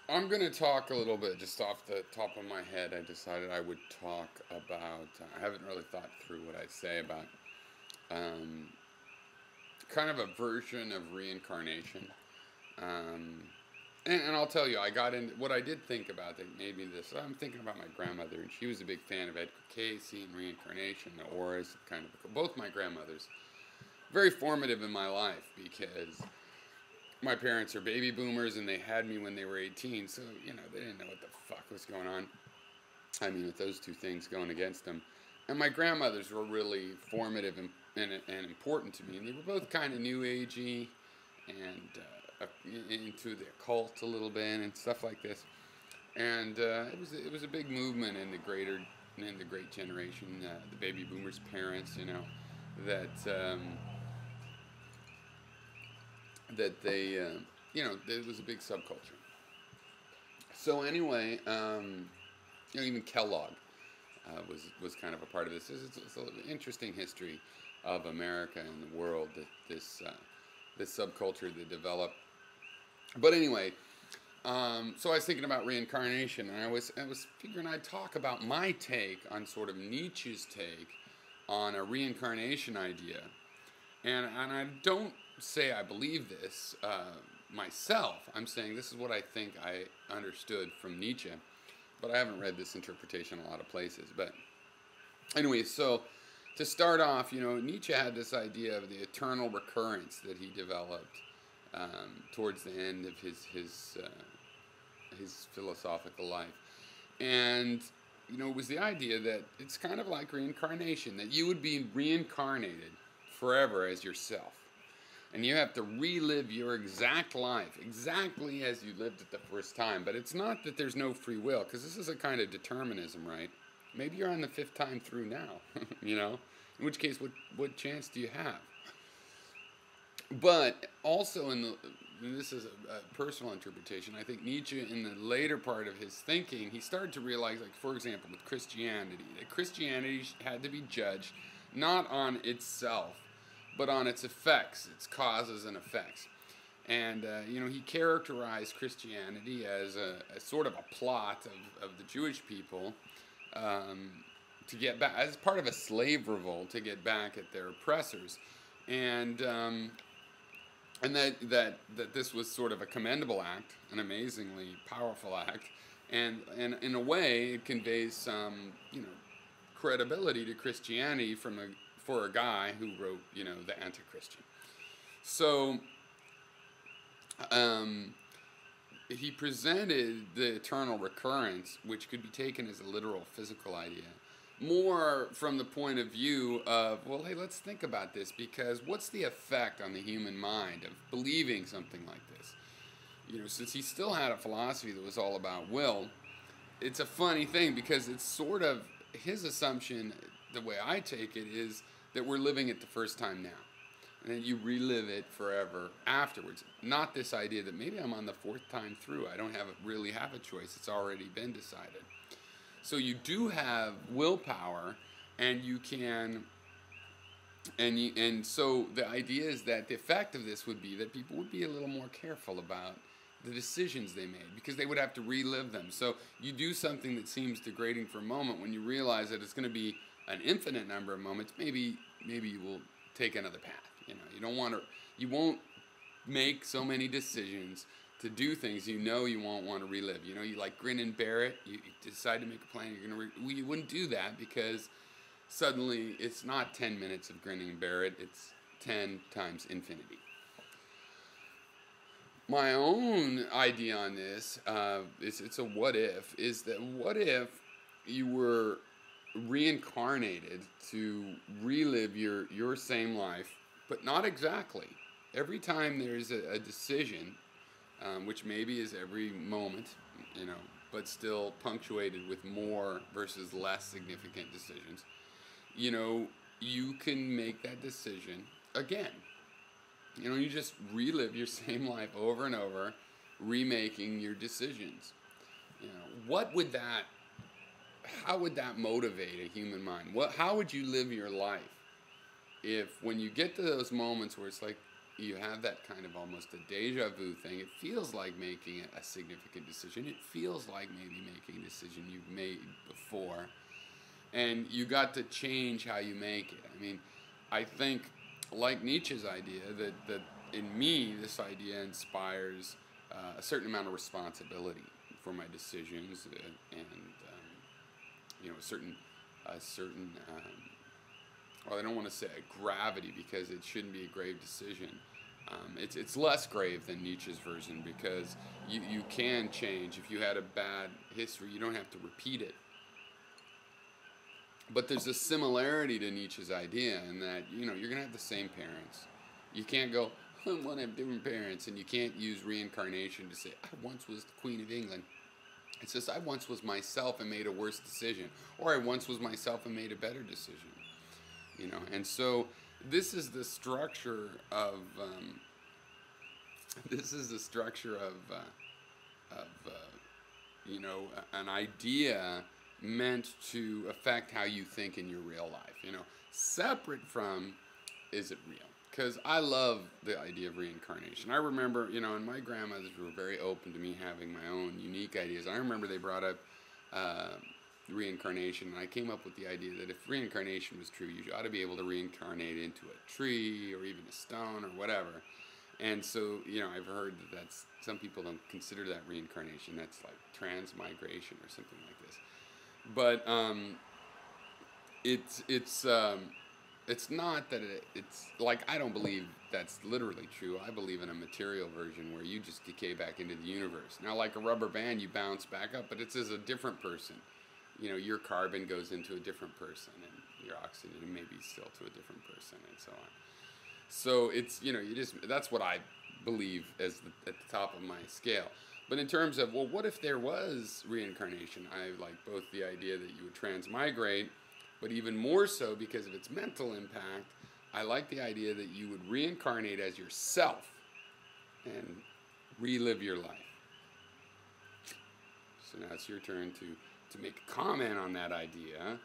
I'm going to talk a little bit just off the top of my head. I decided I would talk about, I haven't really thought through what I'd say about um, kind of a version of reincarnation. Um, and I'll tell you, I got in what I did think about that maybe this. I'm thinking about my grandmother, and she was a big fan of Edgar Cayce and reincarnation, the auras, kind of both my grandmothers. Very formative in my life because my parents are baby boomers and they had me when they were 18, so they didn't know what the fuck was going on. I mean, with those two things going against them. And my grandmothers were really formative and important to me, and they were both kind of new agey and into the occult a little bit and stuff like this. And it was a big movement in the great generation, the baby boomers' parents, that that they there was a big subculture. So anyway, even Kellogg was kind of a part of this. It's an interesting history of America and the world that this subculture that developed. But anyway, so I was thinking about reincarnation, and I was figuring I'd talk about my take on sort of Nietzsche's take on a reincarnation idea, and I don't say I believe this myself. I'm saying this is what I think I understood from Nietzsche, but I haven't read this interpretation a lot of places. But anyway, so to start off, Nietzsche had this idea of the eternal recurrence that he developed towards the end of his philosophical life, and it was the idea that it's kind of like reincarnation, that you would be reincarnated forever as yourself. And you have to relive your exact life, exactly as you lived it the first time. But it's not that there's no free will, because this is a kind of determinism, right? Maybe you're on the fifth time through now, In which case, what chance do you have? But also, this is a personal interpretation, I think Nietzsche, in the later part of his thinking, he started to realize, like, for example, with Christianity, that Christianity had to be judged not on itself, but on its effects, its causes and effects. And, he characterized Christianity as a sort of a plot of the Jewish people to get back, as part of a slave revolt, to get back at their oppressors. And that this was sort of a commendable act, an amazingly powerful act. And in a way, it conveys some, credibility to Christianity for a guy who wrote, the Anti-Christian. So he presented the eternal recurrence, which could be taken as a literal physical idea, more from the point of view of, well, hey, let's think about this, because what's the effect on the human mind of believing something like this? Since he still had a philosophy that was all about will, it's a funny thing, because it's sort of his assumption, the way I take it, is that we're living it the first time now, and then you relive it forever afterwards. Not this idea that maybe I'm on the fourth time through. I don't really have a choice. It's already been decided. So you do have willpower, and you can, and so the idea is that the effect of this would be that people would be a little more careful about the decisions they made, because they would have to relive them. So you do something that seems degrading for a moment, when you realize that it's going to be an infinite number of moments, maybe you will take another path. You won't make so many decisions to do things you won't want to relive. You like grin and bear it. You decide to make a plan. You wouldn't do that, because suddenly it's not 10 minutes of grinning and bear it. It's 10 times infinity. My own idea on this it's a what if, is that what if you were reincarnated to relive your same life, but not exactly. Every time there's a decision, which maybe is every moment, but still punctuated with more versus less significant decisions, you can make that decision again. You just relive your same life over and over, remaking your decisions. How would that motivate a human mind? How would you live your life if, when you get to those moments where it's like, you have that kind of almost a deja vu thing. It feels like making a significant decision. It feels like maybe making a decision you've made before, and you got to change how you make it. I mean, I think, like Nietzsche's idea, that in me, this idea inspires a certain amount of responsibility for my decisions, and a certain well, I don't want to say a gravity because it shouldn't be a grave decision. It's less grave than Nietzsche's version because you can change. If you had a bad history, you don't have to repeat it. But there's a similarity to Nietzsche's idea in that, you're going to have the same parents. You can't go, I want to have different parents, and you can't use reincarnation to say, I once was the Queen of England. It's just, I once was myself and made a worse decision. Or I once was myself and made a better decision. And so this is the structure of an idea meant to affect how you think in your real life. Separate from, is it real? Because I love the idea of reincarnation. I remember, and my grandmothers were very open to me having my own unique ideas. I remember they brought up reincarnation, and I came up with the idea that if reincarnation was true, you ought to be able to reincarnate into a tree or even a stone or whatever. And so, I've heard that some people don't consider that reincarnation. That's like transmigration or something like this. But it's not that it's like, I don't believe that's literally true. I believe in a material version where you just decay back into the universe. Now, like a rubber band, you bounce back up, but it's as a different person. Your carbon goes into a different person, and your oxygen maybe still to a different person, and so on. So it's, that's what I believe as at the top of my scale. But in terms of, well, what if there was reincarnation? I like both the idea that you would transmigrate, but even more so because of its mental impact, I like the idea that you would reincarnate as yourself and relive your life. So now it's your turn to make a comment on that idea.